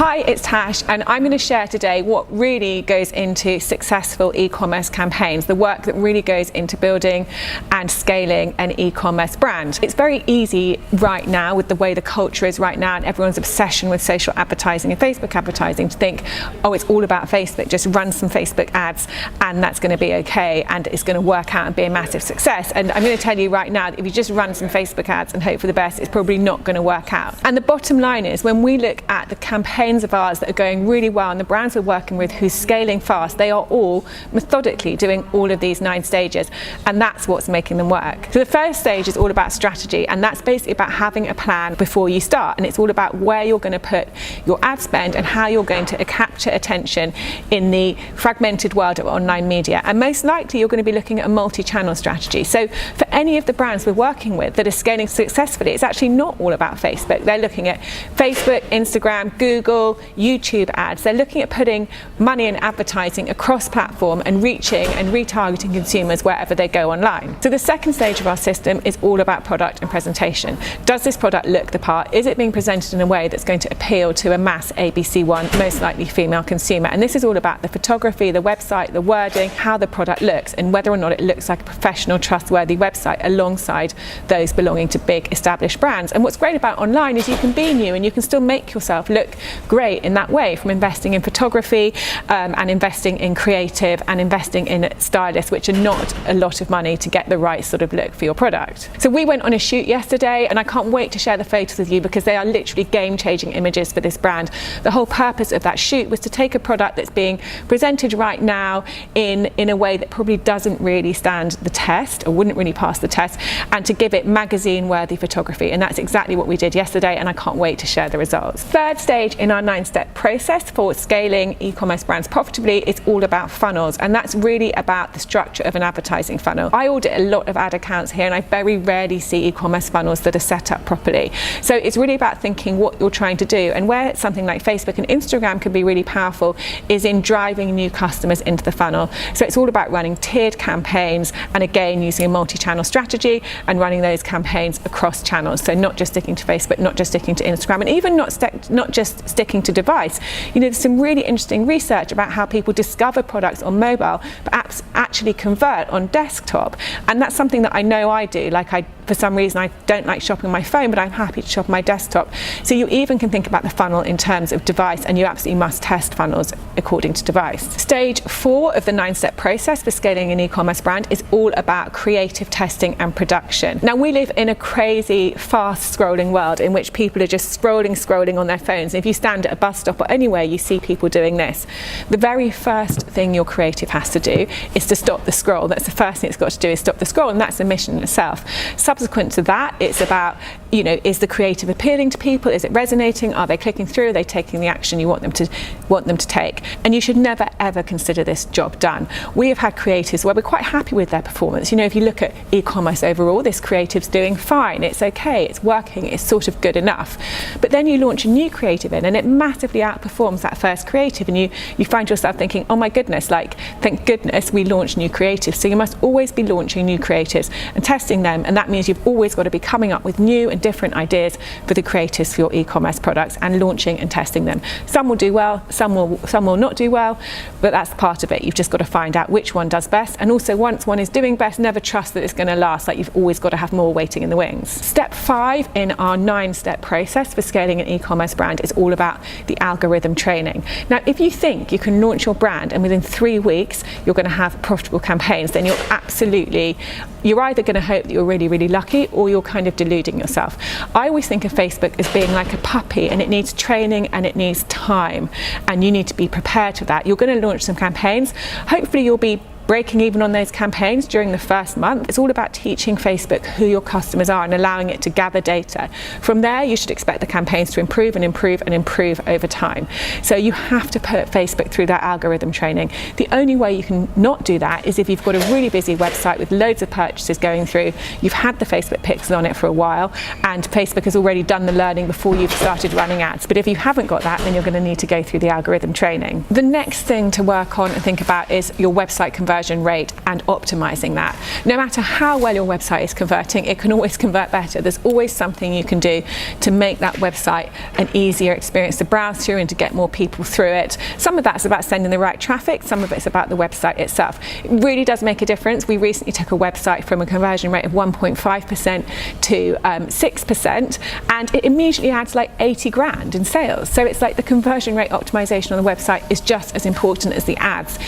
Hi, it's Tash, and I'm going to share today what really goes into successful e-commerce campaigns, the work that really goes into building and scaling an e-commerce brand. It's very easy right now with the way the culture is right now and everyone's obsession with social advertising and Facebook advertising to think, oh, it's all about Facebook, just run some Facebook ads and that's going to be okay and it's going to work out and be a massive success. And I'm going to tell you right now that if you just run some Facebook ads and hope for the best, it's probably not going to work out. And the bottom line is, when we look at the campaigns of ours that are going really well and the brands we're working with who's scaling fast, they are all methodically doing all of these 9 stages, and that's what's making them work. So the first stage is all about strategy, and that's basically about having a plan before you start, and it's all about where you're going to put your ad spend and how you're going to capture attention in the fragmented world of online media. And most likely you're going to be looking at a multi-channel strategy. So for any of the brands we're working with that are scaling successfully, it's actually not all about Facebook. They're looking at Facebook, Instagram, Google, YouTube ads. They're looking at putting money in advertising across platform and reaching and retargeting consumers wherever they go online. So the second stage of our system is all about product and presentation. Does this product look the part? Is it being presented in a way that's going to appeal to a mass ABC1, most likely female consumer? And this is all about the photography, the website, the wording, how the product looks, and whether or not it looks like a professional, trustworthy website alongside those belonging to big established brands. And what's great about online is you can be new and you can still make yourself look great in that way, from investing in photography and investing in creative and investing in stylists, which are not a lot of money to get the right sort of look for your product. So we went on a shoot yesterday and I can't wait to share the photos with you because they are literally game-changing images for this brand. The whole purpose of that shoot was to take a product that's being presented right now in a way that probably doesn't really stand the test or wouldn't really pass the test, and to give it magazine-worthy photography, and that's exactly what we did yesterday, and I can't wait to share the results. Third stage in our 9-step process for scaling e-commerce brands profitably is all about funnels, and that's really about the structure of an advertising funnel. I audit a lot of ad accounts here and I very rarely see e-commerce funnels that are set up properly. So it's really about thinking what you're trying to do, and where something like Facebook and Instagram can be really powerful is in driving new customers into the funnel. So it's all about running tiered campaigns and again using a multi-channel strategy and running those campaigns across channels. So not just sticking to Facebook, not just sticking to Instagram, and even not just sticking to device. You know, there's some really interesting research about how people discover products on mobile but apps actually convert on desktop, and that's something that I know I do. For some reason I don't like shopping on my phone, but I'm happy to shop on my desktop. So you even can think about the funnel in terms of device, and you absolutely must test funnels according to device. Stage 4 of the 9-step process for scaling an e-commerce brand is all about creative testing and production. Now, we live in a crazy fast scrolling world in which people are just scrolling on their phones. If you stand at a bus stop or anywhere, you see people doing this. The very first thing your creative has to do is to stop the scroll. That's the first thing it's got to do, is stop the scroll, and that's a mission in itself. Subsequent to that, it's about, is the creative appealing to people? Is it resonating? Are they clicking through? Are they taking the action you want them to take? And you should never ever consider this job done. We have had creatives where we're quite happy with their performance. If you look at e-commerce overall, this creative's doing fine, it's okay, it's working, it's sort of good enough. But then you launch a new creative in and it massively outperforms that first creative, and you find yourself thinking, oh my goodness, thank goodness we launched new creatives. So you must always be launching new creatives and testing them, and that means you've always got to be coming up with new and different ideas for the creatives for your e-commerce products and launching and testing them. Some will do well, some will not do well, but that's part of it. You've just got to find out which one does best, and also once one is doing best, never trust that it's going to last. You've always got to have more waiting in the wings. Step 5 in our 9-step process for scaling an e-commerce brand is all about the algorithm training. Now, if you think you can launch your brand and within 3 weeks you're going to have profitable campaigns, then you're either going to hope that you're really, really lucky, or you're kind of deluding yourself. I always think of Facebook as being like a puppy, and it needs training and it needs time, and you need to be prepared for that. You're going to launch some campaigns. Hopefully you'll be breaking even on those campaigns during the first month. It's all about teaching Facebook who your customers are and allowing it to gather data. From there, you should expect the campaigns to improve and improve and improve over time. So you have to put Facebook through that algorithm training. The only way you can not do that is if you've got a really busy website with loads of purchases going through, you've had the Facebook pixel on it for a while, and Facebook has already done the learning before you've started running ads. But if you haven't got that, then you're going to need to go through the algorithm training. The next thing to work on and think about is your website conversion conversion rate and optimizing that. No matter how well your website is converting, it can always convert better. There's always something you can do to make that website an easier experience to browse through and to get more people through it. Some of that's about sending the right traffic, some of it's about the website itself. It really does make a difference. We recently took a website from a conversion rate of 1.5% to 6%, and it immediately adds like 80 grand in sales. So it's like the conversion rate optimization on the website is just as important as the ads.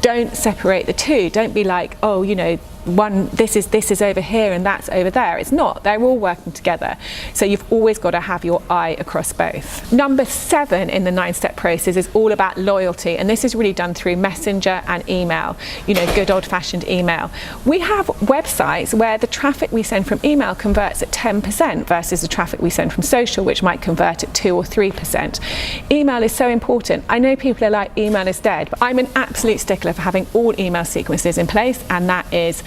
Don't separate the two. Don't be like, oh, you know, this is over here and that's over there. It's not. They're all working together. So you've always got to have your eye across both. Number 7 in the 9-step process is all about loyalty, and this is really done through Messenger and email, you know, good old-fashioned email. We have websites where the traffic we send from email converts at 10% versus the traffic we send from social, which might convert at 2 or 3%. Email is so important. I know people are like, email is dead, but I'm an absolute stickler for having all email sequences in place, and that is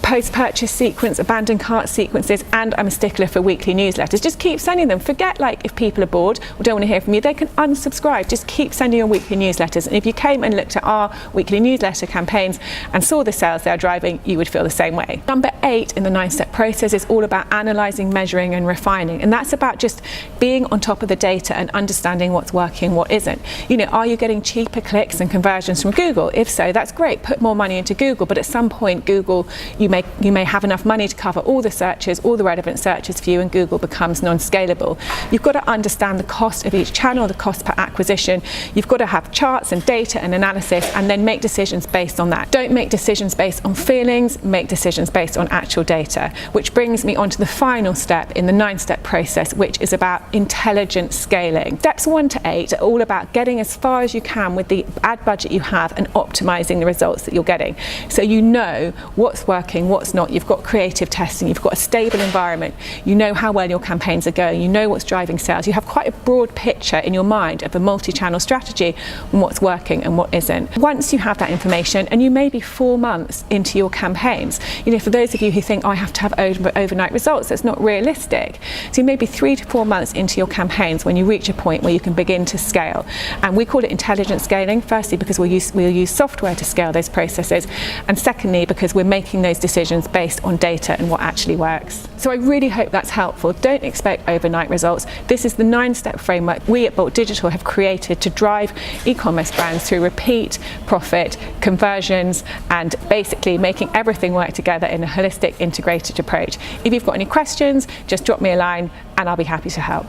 post-purchase sequence, abandoned cart sequences, and I'm a stickler for weekly newsletters. Just keep sending them. Forget like if people are bored or don't want to hear from you, they can unsubscribe. Just keep sending your weekly newsletters, and if you came and looked at our weekly newsletter campaigns and saw the sales they're driving, you would feel the same way. Number 8 in the 9-step process is all about analysing, measuring and refining, and that's about just being on top of the data and understanding what's working, what isn't. You know, are you getting cheaper clicks and conversions from Google? If so, that's great. Put more money into Google, but at some point Google, you may have enough money to cover all the searches, all the relevant searches for you, and Google becomes non-scalable. You've got to understand the cost of each channel, the cost per acquisition. You've got to have charts and data and analysis, and then make decisions based on that. Don't make decisions based on feelings, make decisions based on actual data, which brings me on to the final step in the 9-step process, which is about intelligent scaling. Steps 1 to 8 are all about getting as far as you can with the ad budget you have and optimizing the results that you're getting. So you know what's working, what's not. You've got creative testing, you've got a stable environment, you know how well your campaigns are going, you know what's driving sales. You have quite a broad picture in your mind of a multi-channel strategy and what's working and what isn't. Once you have that information, and you may be 4 months into your campaigns, you know, for those of you who think, oh, I have to have overnight results, that's not realistic. So you may be 3 to 4 months into your campaigns when you reach a point where you can begin to scale. And we call it intelligent scaling, firstly because we'll use software to scale those processes, and secondly because we're making those decisions based on data and what actually works. So I really hope that's helpful. Don't expect overnight results. This is the 9-step framework we at Bolt Digital have created to drive e-commerce brands through repeat, profit, conversions, and basically making everything work together in a holistic, integrated approach. If you've got any questions, just drop me a line and I'll be happy to help.